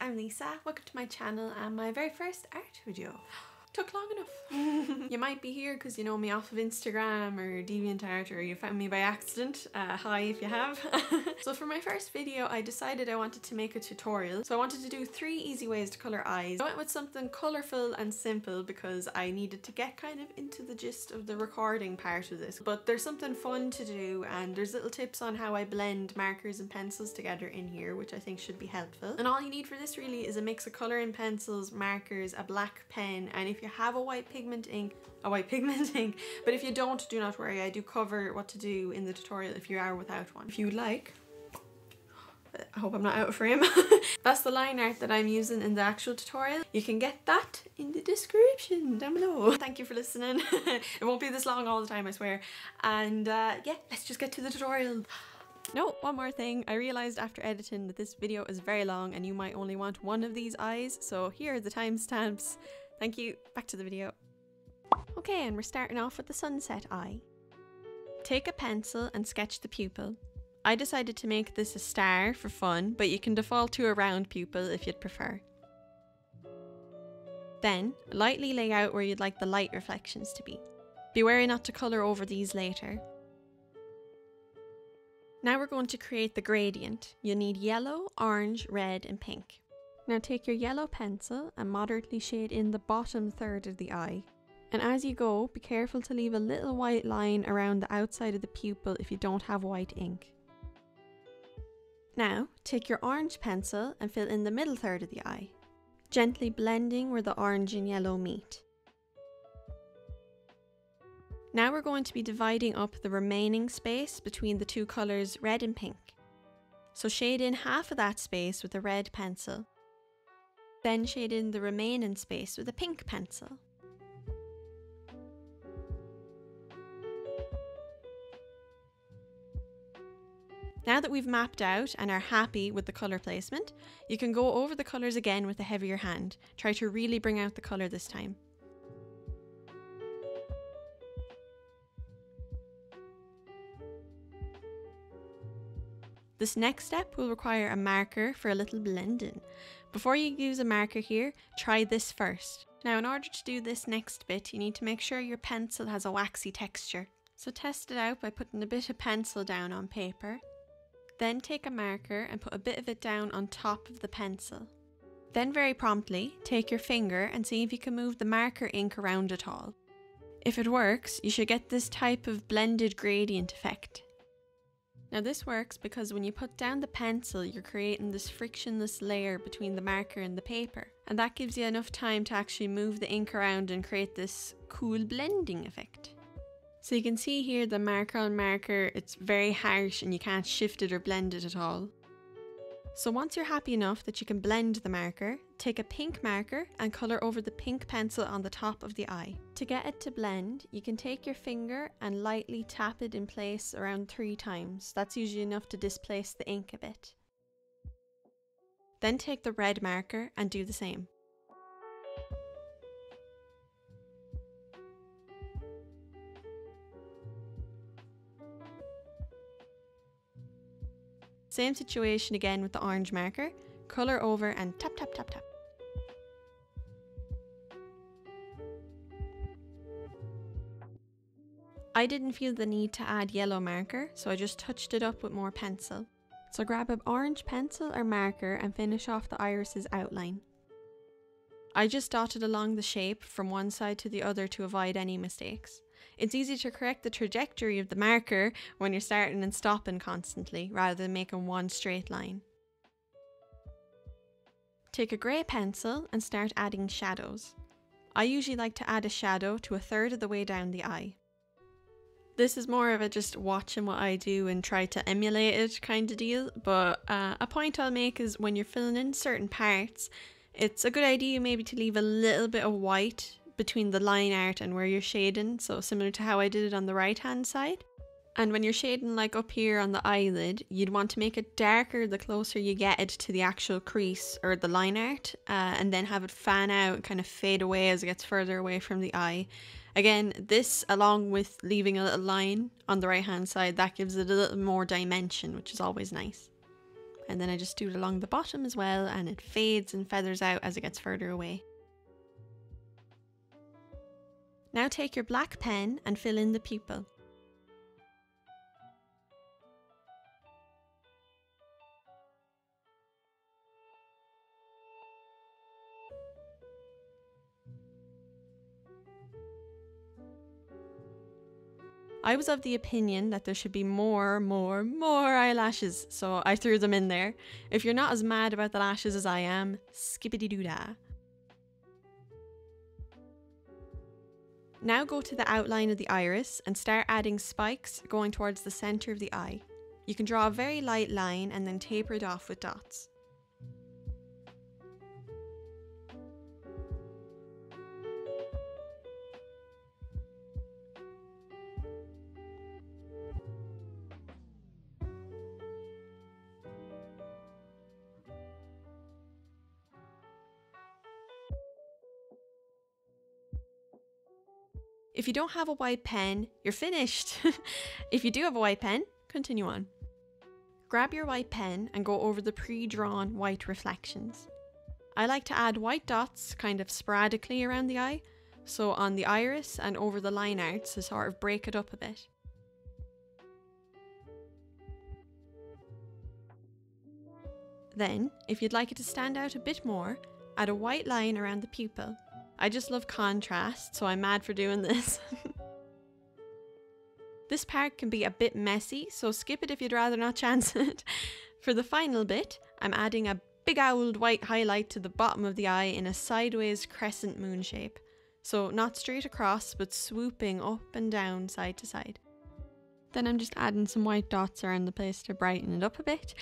I'm Lisa. Welcome to my channel and my very first art video. Took long enough. You might be here because you know me off of Instagram or DeviantArt, or you found me by accident. Hi if you have. So for my first video I decided I wanted to make a tutorial. So I wanted to do 3 easy ways to colour eyes. I went with something colourful and simple because I needed to get kind of into the gist of the recording part of this. But there's something fun to do and there's little tips on how I blend markers and pencils together in here, which I think should be helpful. And all you need for this really is a mix of colouring pencils, markers, a black pen, and if you have a white pigment ink, but if you don't, do not worry, I do cover what to do in the tutorial if you are without one. If you would like, I hope I'm not out of frame. That's the line art that I'm using in the actual tutorial. You can get that in the description down below. Thank you for listening. It won't be this long all the time, I swear. And yeah, let's just get to the tutorial. No, one more thing. I realised after editing that this video is very long and you might only want one of these eyes, so here are the timestamps. Thank you. Back to the video. Okay, and we're starting off with the sunset eye. Take a pencil and sketch the pupil. I decided to make this a star for fun, but you can default to a round pupil if you'd prefer. Then, lightly lay out where you'd like the light reflections to be. Be wary not to colour over these later. Now we're going to create the gradient. You'll need yellow, orange, red and pink. Now take your yellow pencil and moderately shade in the bottom third of the eye. And as you go, be careful to leave a little white line around the outside of the pupil if you don't have white ink. Now, take your orange pencil and fill in the middle third of the eye, gently blending where the orange and yellow meet. Now we're going to be dividing up the remaining space between the two colours red and pink. So shade in half of that space with a red pencil. Then shade in the remaining space with a pink pencil. Now that we've mapped out and are happy with the colour placement, you can go over the colours again with a heavier hand. Try to really bring out the colour this time. This next step will require a marker for a little blending. Before you use a marker here, try this first. Now in order to do this next bit, you need to make sure your pencil has a waxy texture. So test it out by putting a bit of pencil down on paper. Then take a marker and put a bit of it down on top of the pencil. Then very promptly, take your finger and see if you can move the marker ink around at all. If it works, you should get this type of blended gradient effect. Now this works because when you put down the pencil, you're creating this frictionless layer between the marker and the paper. And that gives you enough time to actually move the ink around and create this cool blending effect. So you can see here the marker on marker, it's very harsh and you can't shift it or blend it at all. So once you're happy enough that you can blend the marker, take a pink marker and colour over the pink pencil on the top of the eye. To get it to blend, you can take your finger and lightly tap it in place around 3 times. That's usually enough to displace the ink a bit. Then take the red marker and do the same. Same situation again with the orange marker, colour over and tap tap tap tap. I didn't feel the need to add yellow marker, so I just touched it up with more pencil. So grab an orange pencil or marker and finish off the iris's outline. I just dotted along the shape from one side to the other to avoid any mistakes. It's easy to correct the trajectory of the marker when you're starting and stopping constantly, rather than making one straight line. Take a grey pencil and start adding shadows. I usually like to add a shadow to 1/3 of the way down the eye. This is more of a just watching what I do and try to emulate it kind of deal, but a point I'll make is when you're filling in certain parts, it's a good idea maybe to leave a little bit of white between the line art and where you're shading, so similar to how I did it on the right hand side. And when you're shading like up here on the eyelid, you'd want to make it darker the closer you get it to the actual crease or the line art, and then have it fan out and kind of fade away as it gets further away from the eye. Again, this along with leaving a little line on the right hand side, that gives it a little more dimension, which is always nice. and then I just do it along the bottom as well, and it fades and feathers out as it gets further away. Now take your black pen and fill in the pupil. I was of the opinion that there should be more eyelashes, so I threw them in there. If you're not as mad about the lashes as I am, skippity-doo-dah. Now go to the outline of the iris and start adding spikes going towards the centre of the eye. You can draw a very light line and then taper it off with dots. If you don't have a white pen, you're finished. If you do have a white pen, continue on. Grab your white pen and go over the pre-drawn white reflections. I like to add white dots kind of sporadically around the eye, so on the iris and over the line arts to sort of break it up a bit. Then, if you'd like it to stand out a bit more, add a white line around the pupil. I just love contrast, so I'm mad for doing this. This part can be a bit messy, so skip it if you'd rather not chance it. For the final bit, I'm adding a big old white highlight to the bottom of the eye in a sideways crescent moon shape. So not straight across, but swooping up and down side to side. Then I'm just adding some white dots around the place to brighten it up a bit.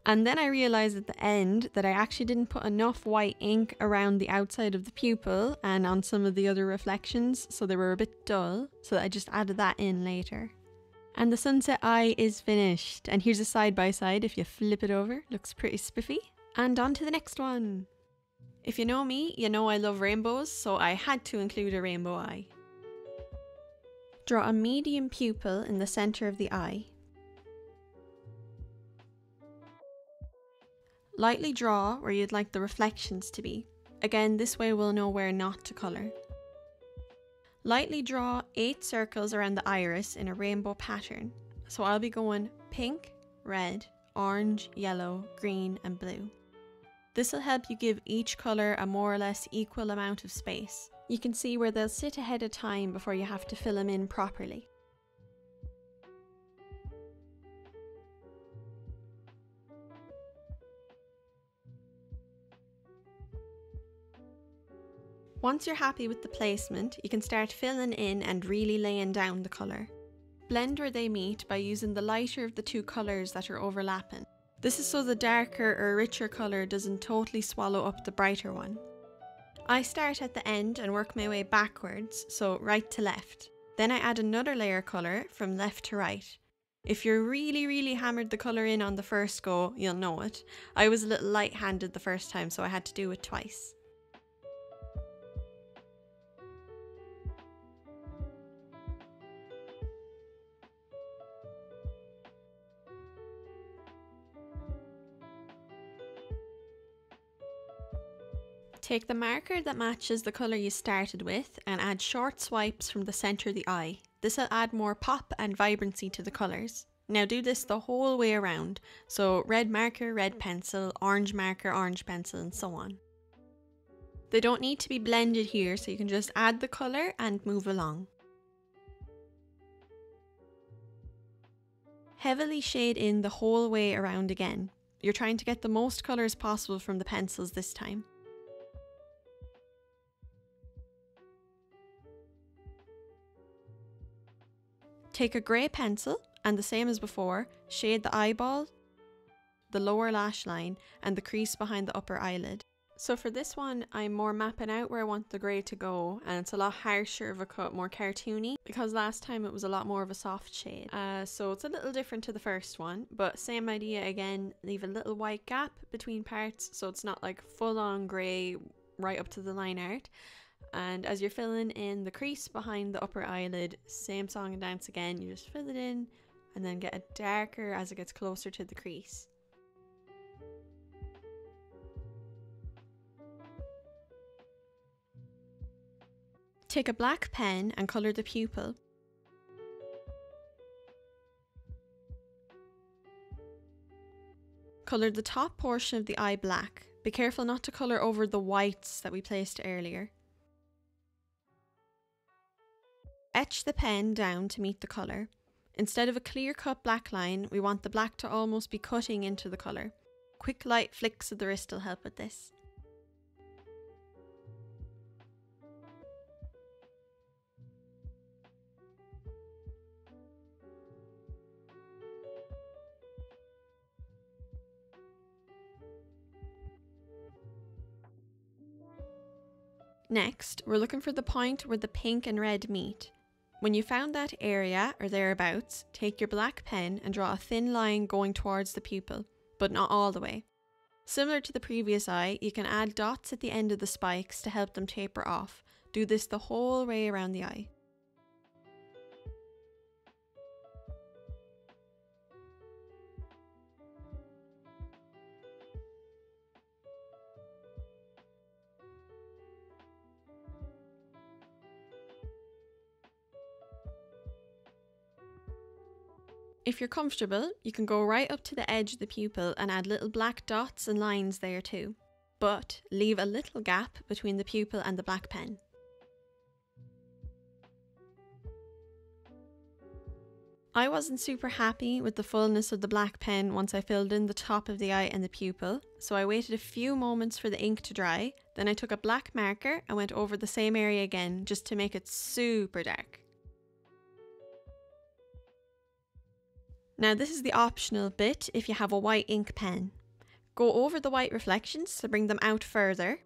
And then I realised at the end that I actually didn't put enough white ink around the outside of the pupil and on some of the other reflections, so they were a bit dull, so I just added that in later. And the sunset eye is finished. And here's a side by side if you flip it over, looks pretty spiffy. And on to the next one. If you know me, you know I love rainbows, so I had to include a rainbow eye. Draw a medium pupil in the centre of the eye. Lightly draw where you'd like the reflections to be. Again, this way we'll know where not to colour. Lightly draw 8 circles around the iris in a rainbow pattern. So I'll be going pink, red, orange, yellow, green and blue. This will help you give each colour a more or less equal amount of space. You can see where they'll sit ahead of time before you have to fill them in properly. Once you're happy with the placement, you can start filling in and really laying down the colour. Blend where they meet by using the lighter of the two colours that are overlapping. This is so the darker or richer colour doesn't totally swallow up the brighter one. I start at the end and work my way backwards, so right to left. Then I add another layer colour from left to right. If you're really hammered the colour in on the first go, you'll know it. I was a little light-handed the first time, so I had to do it twice. Take the marker that matches the colour you started with and add short swipes from the centre of the eye. This will add more pop and vibrancy to the colours. Now do this the whole way around, so red marker, red pencil, orange marker, orange pencil and so on. They don't need to be blended here, so you can just add the colour and move along. Heavily shade in the whole way around again. You're trying to get the most colours possible from the pencils this time. Take a grey pencil and the same as before, shade the eyeball, the lower lash line and the crease behind the upper eyelid. So for this one, I'm more mapping out where I want the grey to go, and it's a lot harsher of a cut, more cartoony, because last time it was a lot more of a soft shade. So it's a little different to the first one, but same idea again, leave a little white gap between parts so it's not like full on grey right up to the line art. And as you're filling in the crease behind the upper eyelid, same song and dance again, you just fill it in and then get it darker as it gets closer to the crease. Take a black pen and colour the pupil. Colour the top portion of the eye black. Be careful not to colour over the whites that we placed earlier. Etch the pen down to meet the colour. Instead of a clear-cut black line, we want the black to almost be cutting into the colour. Quick light flicks of the wrist will help with this. Next, we're looking for the point where the pink and red meet. When you found that area or thereabouts, take your black pen and draw a thin line going towards the pupil, but not all the way. Similar to the previous eye, you can add dots at the end of the spikes to help them taper off. Do this the whole way around the eye. If you're comfortable, you can go right up to the edge of the pupil and add little black dots and lines there too. But leave a little gap between the pupil and the black pen. I wasn't super happy with the fullness of the black pen once I filled in the top of the eye and the pupil, so I waited a few moments for the ink to dry, then I took a black marker and went over the same area again just to make it super dark. Now this is the optional bit if you have a white ink pen. Go over the white reflections to bring them out further.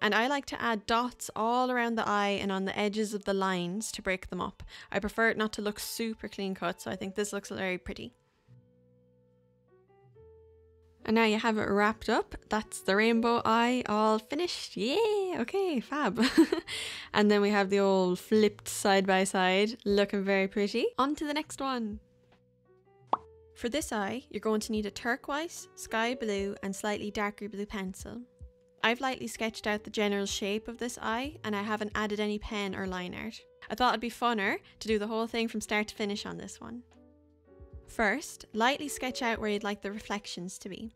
And I like to add dots all around the eye and on the edges of the lines to break them up. I prefer it not to look super clean cut, so I think this looks very pretty. And now you have it wrapped up. That's the rainbow eye all finished. Yay! Okay, fab. And then we have the old flipped side by side, looking very pretty. On to the next one. For this eye, you're going to need a turquoise, sky blue and slightly darker blue pencil. I've lightly sketched out the general shape of this eye and I haven't added any pen or line art. I thought it'd be funner to do the whole thing from start to finish on this one. First, lightly sketch out where you'd like the reflections to be.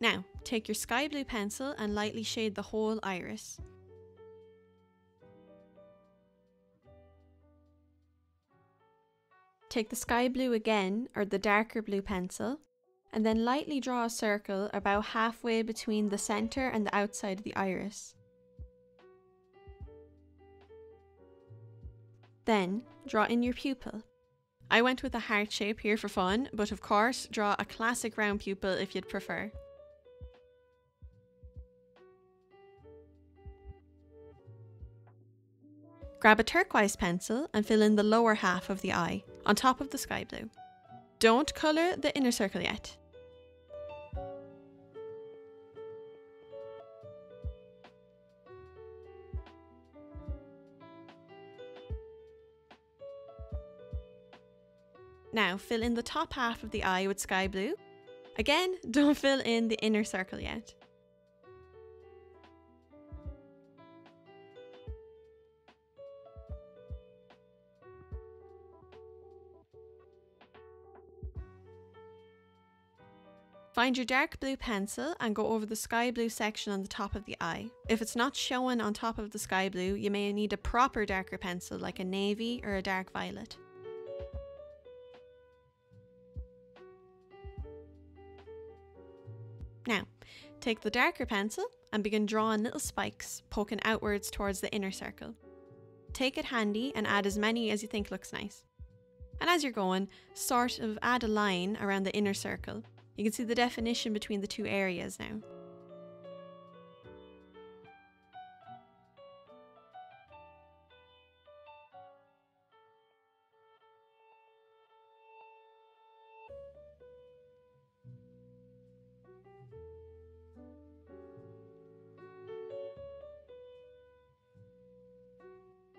Now, take your sky blue pencil and lightly shade the whole iris. Take the sky blue again, or the darker blue pencil, and then lightly draw a circle about halfway between the centre and the outside of the iris. Then, draw in your pupil. I went with a heart shape here for fun, but of course, draw a classic round pupil if you'd prefer. Grab a turquoise pencil and fill in the lower half of the eye, on top of the sky blue. Don't colour the inner circle yet. Now fill in the top half of the eye with sky blue. Again, don't fill in the inner circle yet. Find your dark blue pencil and go over the sky blue section on the top of the eye. If it's not showing on top of the sky blue, you may need a proper darker pencil like a navy or a dark violet. Now, take the darker pencil and begin drawing little spikes poking outwards towards the inner circle. Take it handy and add as many as you think looks nice. And as you're going, sort of add a line around the inner circle. You can see the definition between the two areas now.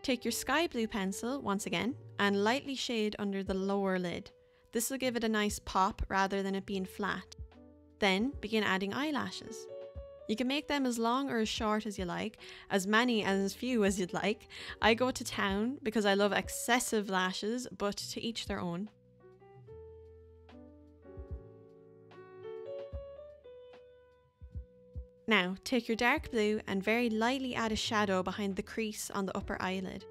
Take your sky blue pencil once again and lightly shade under the lower lid. This will give it a nice pop rather than it being flat. Then begin adding eyelashes. You can make them as long or as short as you like, as many and as few as you'd like. I go to town because I love excessive lashes, but to each their own. Now, take your dark blue and very lightly add a shadow behind the crease on the upper eyelid.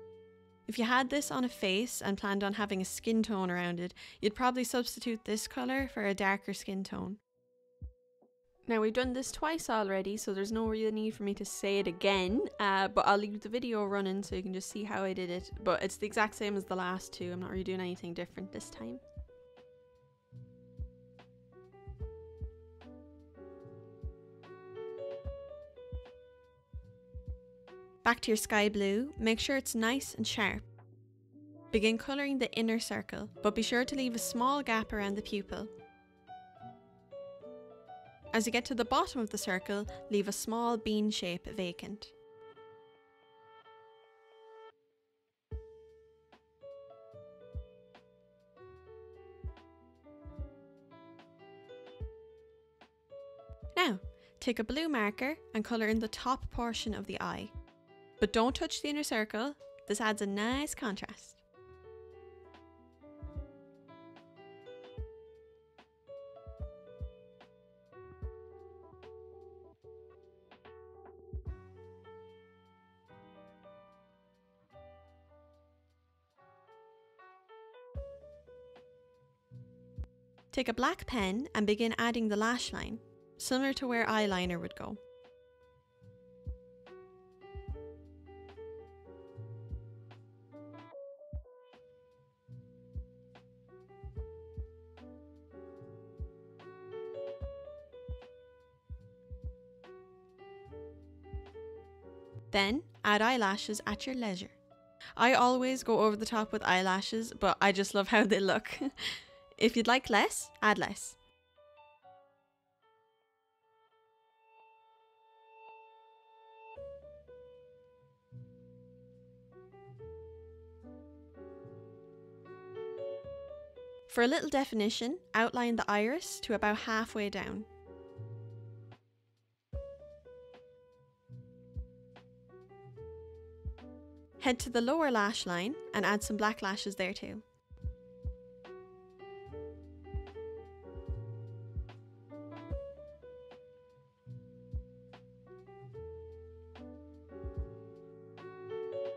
If you had this on a face and planned on having a skin tone around it, you'd probably substitute this colour for a darker skin tone. Now, we've done this twice already, so there's no real need for me to say it again, but I'll leave the video running so you can just see how I did it. But it's the exact same as the last two, I'm not really doing anything different this time. Back to your sky blue, make sure it's nice and sharp. Begin colouring the inner circle, but be sure to leave a small gap around the pupil. As you get to the bottom of the circle, leave a small bean shape vacant. Now, take a blue marker and colour in the top portion of the eye. But don't touch the inner circle, this adds a nice contrast. Take a black pen and begin adding the lash line, similar to where eyeliner would go. Then, add eyelashes at your leisure. I always go over the top with eyelashes, but I just love how they look. If you'd like less, add less. For a little definition, outline the iris to about halfway down. Head to the lower lash line and add some black lashes there too.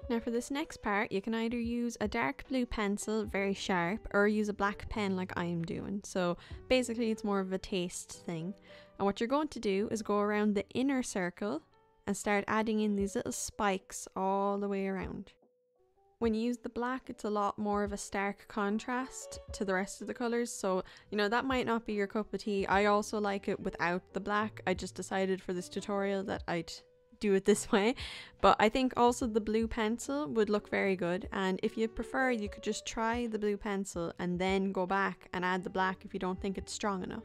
Now for this next part, you can either use a dark blue pencil, very sharp, or use a black pen like I am doing. So basically it's more of a taste thing. And what you're going to do is go around the inner circle and start adding in these little spikes all the way around. When you use the black, it's a lot more of a stark contrast to the rest of the colours, so you know that might not be your cup of tea. I also like it without the black. I just decided for this tutorial that I'd do it this way, but I think also the blue pencil would look very good, and if you prefer you could just try the blue pencil and then go back and add the black if you don't think it's strong enough.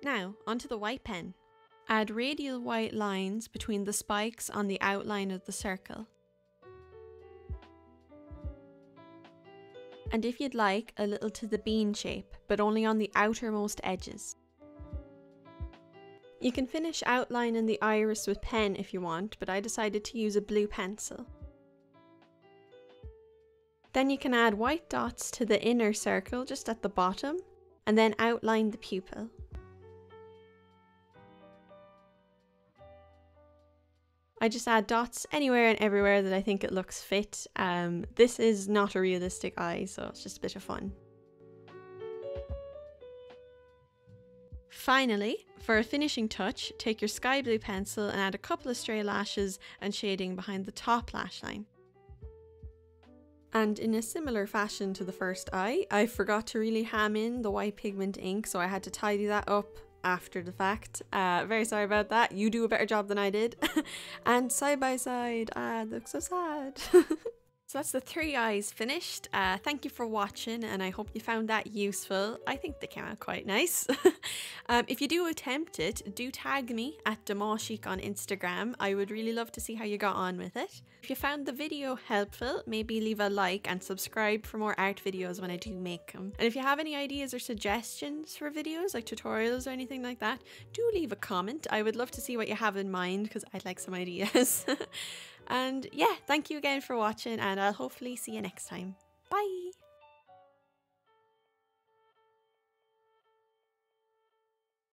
Now, onto the white pen. Add radial white lines between the spikes on the outline of the circle. And if you'd like, a little to the bean shape, but only on the outermost edges. You can finish outlining the iris with pen if you want, but I decided to use a blue pencil. Then you can add white dots to the inner circle just at the bottom, and then outline the pupil. I just add dots anywhere and everywhere that I think it looks fit. This is not a realistic eye, so it's just a bit of fun. Finally, for a finishing touch, take your sky blue pencil and add a couple of stray lashes and shading behind the top lash line. And in a similar fashion to the first eye, I forgot to really ham in the white pigment ink, so I had to tidy that up after the fact. Very sorry about that. You do a better job than I did. And side by side, they look so sad. So that's the 3 eyes finished. Thank you for watching, and I hope you found that useful. I think they came out quite nice. If you do attempt it, do tag me at Demashik on Instagram. I would really love to see how you got on with it. If you found the video helpful, maybe leave a like and subscribe for more art videos when I do make them. And if you have any ideas or suggestions for videos, like tutorials or anything like that, do leave a comment. I would love to see what you have in mind because I'd like some ideas. And yeah, thank you again for watching, and I'll hopefully see you next time. Bye!